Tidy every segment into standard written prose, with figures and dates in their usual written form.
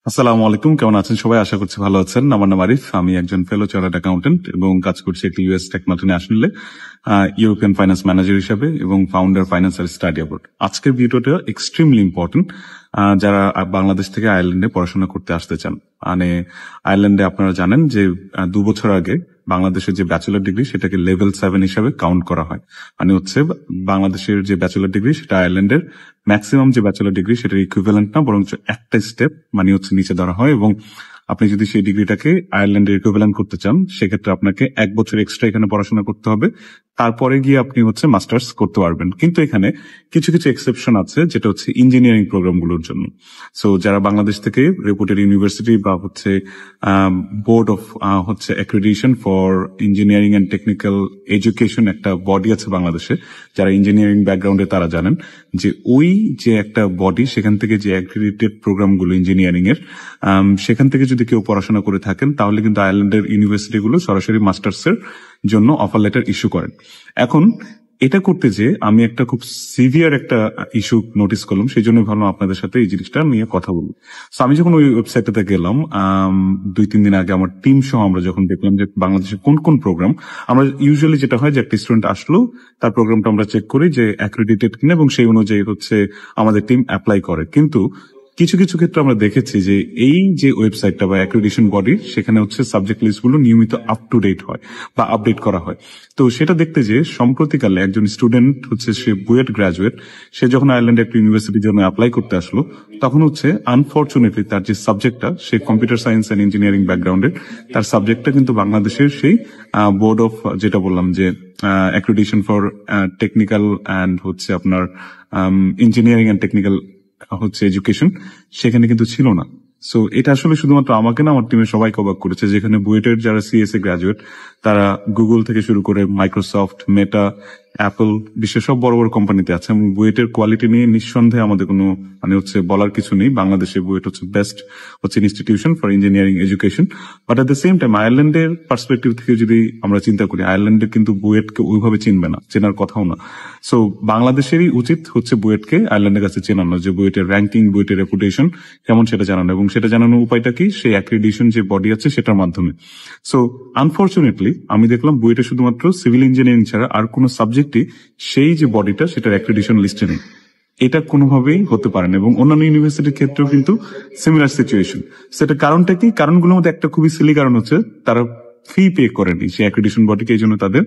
আসসালামু আলাইকুম, কেমন আছেন সবাই? আশা করছি ভালো আছেন। আমার নাম আরিফ, আমি একজন ফেলো চার্টার্ড অ্যাকাউন্টেন্ট এবং কাজ করছি একটি ইউএস টেক মাল্টিন্যাশনালে ইউরোপিয়ান ফাইন্যান্স ম্যানেজার হিসেবে এবং ফাউন্ডার ফাইন্যান্সিয়াল স্টাডি অ্যাবোর্ড। আজকের ভিডিওটা এক্সট্রিমলি ইম্পর্টেন্ট যারা বাংলাদেশ থেকে আয়ারল্যান্ডে পড়াশোনা করতে আসতে চান। মানে আয়ারল্যান্ডে আপনারা জানেন যে 2 বছর আগে বাংলাদেশের যে ব্যাচেলর ডিগ্রি সেটাকে লেভেল 7 হিসাবে কাউন্ট করা হয়। মানে হচ্ছে বাংলাদেশের যে ব্যাচেলর ডিগ্রি সেটা আয়ারল্যান্ডের ম্যাক্সিমাম যে ব্যাচেলর ডিগ্রি সেটার ইকুইভ্যালেন্ট না, বরং একটা স্টেপ মানে হচ্ছে নিচে ধরা হয়। এবং আপনি যদি সেই ডিগ্রিটাকে আয়ারল্যান্ডের ইকুইভ্যালেন্ট করতে চান সেক্ষেত্রে আপনাকে 1 বছর এক্সট্রা এখানে পড়াশোনা করতে হবে, তারপরে গিয়ে আপনি হচ্ছে মাস্টার্স করতে পারবেন। কিন্তু এখানে কিছু কিছু এক্সেপশন আছে, যেটা হচ্ছে ইঞ্জিনিয়ারিং প্রোগ্রামগুলোর জন্য। সো যারা বাংলাদেশ থেকে রেপুটেড ইউনিভার্সিটি বা হচ্ছে বোর্ড অফ হচ্ছে accreditation for engineering and technical education একটা বডি আছে বাংলাদেশে, যারা ইঞ্জিনিয়ারিং ব্যাকগ্রাউন্ডে তারা জানেন যে ওই যে একটা বডি সেখান থেকে যে অ্যাক্রেডিটেড প্রোগ্রামগুলো ইঞ্জিনিয়ারিং এর সেখান থেকে যদি কেউ পড়াশোনা করে থাকেন তাহলে কিন্তু আয়ারল্যান্ডের ইউনিভার্সিটিগুলো সরাসরি মাস্টার্সের জন্য অফার লেটার ইস্যু করেন। এখন এটা করতে যে আমি একটা খুব সিভিয়ার একটা ইস্যু নোটিস করলাম, সেই জন্য ভাবলাম আপনাদের সাথে এই জিনিসটা নিয়ে কথা বলবো। তো আমি যখন ওই ওয়েবসাইটটাতে গেলাম 2-3 দিন আগে, আমার টিম সহ আমরা যখন দেখলাম যে বাংলাদেশে কোন কোন প্রোগ্রাম, আমরা ইউজুয়ালি যেটা হয় যে একটা স্টুডেন্ট আসলো তার প্রোগ্রামটা আমরা চেক করি যে অ্যাক্রেডিটেড কিনা এবং সেই অনুযায়ী হচ্ছে আমাদের টিম অ্যাপ্লাই করে। কিন্তু কিছু কিছু ক্ষেত্রে আমরা দেখেছি যে এই যে ওয়েবসাইটটা বা অ্যাক্রেডিটেশন বডি, সেখানে হচ্ছে সাবজেক্ট লিস্টগুলো নিয়মিত আপ টু ডেট হয় বা আপডেট করা হয়। তো সেটা দেখতে যে সম্প্রতিকালে একজন স্টুডেন্ট হচ্ছে, সে বুয়েট গ্রাজুয়েট, সে যখন আয়ারল্যান্ডে একটা ইউনিভার্সিটির জন্য অ্যাপ্লাই করতে আসলো তখন হচ্ছে আনফরচুনেটলি তার যে সাবজেক্টটা, সে কম্পিউটার সায়েন্স এন্ড ইঞ্জিনিয়ারিং ব্যাকগ্রাউন্ডের, তার সাবজেক্টটা কিন্তু বাংলাদেশের সেই বোর্ড অফ যেটা বললাম যে অ্যাক্রেডিটেশন ফর টেকনিক্যাল অ্যান্ড হচ্ছে আপনার ইঞ্জিনিয়ারিং অ্যান্ড টেকনিক্যাল হচ্ছে এডুকেশন, সেখানে কিন্তু ছিল না। সো এটা আসলে শুধুমাত্র আমাকে না, আমার টিমের সবাইকে অবাক করেছে। যেখানে বুয়েটের যারা সিএসএ গ্রাজুয়েট, তারা গুগল থেকে শুরু করে মাইক্রোসফট, মেটা, অ্যাপল, বিশ্বের সব বড় বড় কোম্পানিতে আছে এবং বুয়েটের কোয়ালিটি নিয়ে নিঃসন্দেহে আমাদের কোনো মানে হচ্ছে বলার কিছু নেই। বাংলাদেশে বুয়েট হচ্ছে বেস্ট হচ্ছে institution for engineering education. But at the same time আয়ারল্যান্ডের পার্সপেক্টিভ থেকে যদি আমরা চিন্তা করি, আয়ারল্যান্ডে কিন্তু বুয়েটকে ওইভাবে চিনবে না, চেনার কথাও না। সো বাংলাদেশেরই উচিত হচ্ছে বুয়েটকে আয়ারল্যান্ডের কাছে চেনানো, যে বুয়েটের র্যাঙ্কিং, বুয়েটের রেপুটেশন কেমন সেটা জানানো, এবং সেটা জানানোর উপায়টা কি, সেই অ্যাক্রেডিটেশন যে বডি আছে সেটার মাধ্যমে। সো আনফরচুনেটলি আমি দেখলাম বুয়েটে শুধুমাত্র সিভিল ইঞ্জিনিয়ারিং ছাড়া আর কোনো সাবজেক্টই সেই যে বডিটা সেটার অ্যাক্রেডিটেশন লিস্টে নেই। এটা কোনোভাবেই হতে পারে না এবং অন্যান্য ইউনিভার্সিটির ক্ষেত্রেও কিন্তু সিমিলার সিচুয়েশন। সেটা কারণটা কি? কারণগুলোর মধ্যে একটা খুবই সিলি কারণ হচ্ছে তারা ফি পে করেনি সেই অ্যাক্রেডিটেশন বডিকে, এই জন্য তাদের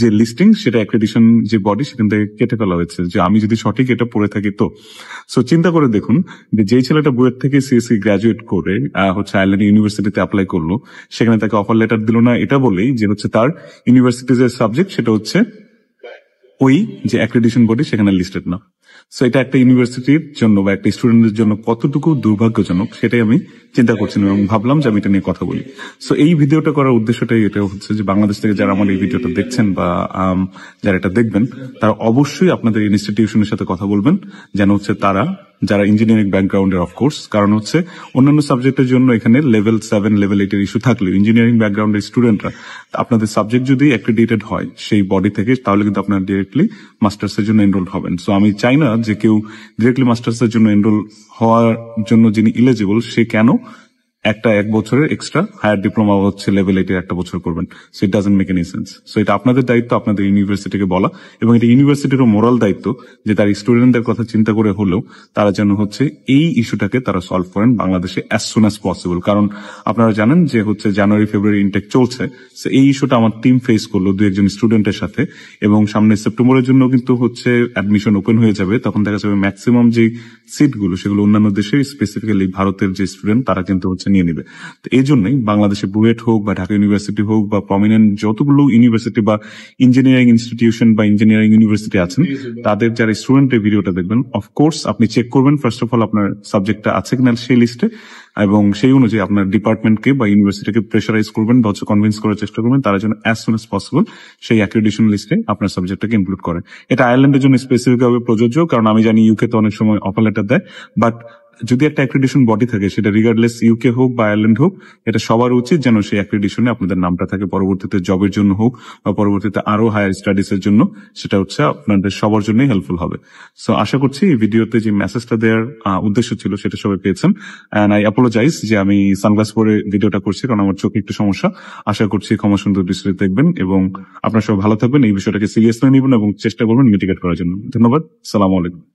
যে লিস্টিং সেটা অ্যাক্রেডিটেশন যে বডি সেখান থেকে কেটে ফেলা হয়েছে, যে আমি যদি সঠিক এটা পড়ে থাকি তো। সো চিন্তা করে দেখুন যে যেই ছেলেটা বুয়েট থেকে সিএসসি গ্রাজুয়েট করে হচ্ছে আয়ারল্যান্ড ইউনিভার্সিটিতে অ্যাপ্লাই করলো, সেখানে তাকে অফার লেটার দিল না এটা বলেই যে হচ্ছে তার ইউনিভার্সিটির যে সাবজেক্ট সেটা হচ্ছে ওই যে অ্যাক্রেডিটেশন বডি সেখানে লিস্টেড না। সো এটা একটা ইউনিভার্সিটির জন্য বা একটা স্টুডেন্টের জন্য কতটুকু দুর্ভাগ্যজনক সেটাই আমি চিন্তা করছিলাম এবং ভাবলাম যে আমি এটা নিয়ে কথা বলি। সো এই ভিডিওটা করার উদ্দেশ্যটাই এটা হচ্ছে যে বাংলাদেশ থেকে যারা আমার এই ভিডিওটা দেখছেন বা যারা এটা দেখবেন, তারা অবশ্যই আপনাদের ইনস্টিটিউশনের সাথে কথা বলবেন, যেন হচ্ছে তারা যারা ইঞ্জিনিয়ারিং ব্যাকগ্রাউন্ডের, অফকোর্স, কারণ হচ্ছে অন্যান্য সাবজেক্টের জন্য এখানে লেভেল 7, লেভেল 8 এর ইস্যু থাকলেও ইঞ্জিনিয়ারিং ব্যাকগ্রাউন্ডের স্টুডেন্টরা আপনাদের সাবজেক্ট যদি অ্যাক্রেডিটেড হয় সেই বডি থেকে, তাহলে কিন্তু আপনারা ডিরেক্টলি মাস্টার্সের জন্য এনরোল হবেন। সো আমি চাই না যে কেউ ডিরেক্টলি মাস্টার্সের জন্য এনরোল হওয়ার জন্য যিনি ইলিজিবল সে কেন একটা 1 বছরের এক্সট্রা হায়ার ডিপ্লোমা হচ্ছে লেভেল 8 এর 1 বছর করবেন। So it doesn't make any sense. So এটা আপনাদের দায়িত্ব, আপনাদের ইউনিভার্সিটিকে বলা, এবং এটা ইউনিভার্সিটিরও মোরাল দায়িত্ব যে তার স্টুডেন্টদের কথা চিন্তা করে হলেও তারা যেন হচ্ছে এই ইস্যুটাকে তারা সলভ করেন বাংলাদেশে অ্যাজ সুন অ্যাজ পসিবল। কারণ আপনারা জানেন যে হচ্ছে জানুয়ারি ফেব্রুয়ারি ইনটেক চলছে। সো এই ইস্যুটা আমার টিম ফেস করলো 2-1 স্টুডেন্টের সাথে, এবং সামনে সেপ্টেম্বরের জন্য কিন্তু হচ্ছে অ্যাডমিশন ওপেন হয়ে যাবে। তখন দেখা যাবে ম্যাক্সিমাম যে সিটগুলো সেগুলো অন্যান্য দেশে, স্পেসিফিক্যালি ভারতের যে স্টুডেন্ট তারা কিন্তু হচ্ছে নিয়ে নিবে। তো এই জন্যই বাংলাদেশে বুয়েট হোক বা ঢাকা ইউনিভার্সিটি হোক বা প্রমিনেন্ট যতগুলো ইউনিভার্সিটি বা ইঞ্জিনিয়ারিং ইনস্টিটিউশন বা ইঞ্জিনিয়ারিং ইউনিভার্সিটি আছেন, তাদের যারা স্টুডেন্টের ভিডিওটা দেখবেন, অফকোর্স আপনি চেক করবেন ফার্স্ট অফ অল আপনার সাবজেক্টটা আছে কিনা সেই লিস্টে, এবং সেই অনুযায়ী আপনার ডিপার্টমেন্টকে বা ইউনিভার্সিটিকে প্রেশারাইজ করবেন বা হচ্ছে কনভিন্স করার চেষ্টা করবেন তারা যেন অ্যাজ সুন অ্যাজ পসিবল সেই অ্যাক্রেডিটেশন লিস্টে আপনার সাবজেক্টটাকে ইনক্লুড করে। এটা আয়ারল্যান্ডের জন্য স্পেসিফিক ভাবে প্রযোজ্য, কারণ আমি জানি ইউকে তো অনেক সময় অফার লেটার দেয়, বাট যদি একটা অ্যাক্রিডিটেশন বডি থাকে, সেটা রিগার্ডলেস ইউকে হোক বা আয়ারল্যান্ড হোক, এটা সবার উচিত যেন সেই অ্যাক্রিডিশনে আপনাদের নামটা থাকে, পরবর্তীতে জবের জন্য হোক বা পরবর্তীতে আরো হায়ার স্টাডিজ এর জন্য, সেটা হচ্ছে আপনাদের সবার জন্যই হেল্পফুল হবে। সো আশা করছি এই ভিডিওতে যে মেসেজটা দেওয়ার উদ্দেশ্য ছিল সেটা সবাই পেয়েছেন। এন্ড আই অ্যাপোলোজাইজ যে আমি সানগ্লাস পরে ভিডিওটা করছি, কারণ আমার চোখে একটু সমস্যা। আশা করছি ক্ষমা সুন্দর দৃষ্টিতে দেখবেন এবং আপনারা সবাই ভালো থাকবেন, এই বিষয়টাকে সিরিয়াসলি নেবেন এবং চেষ্টা করবেন মিটিগেট করার জন্য। ধন্যবাদ। সালামু আলাইকুম।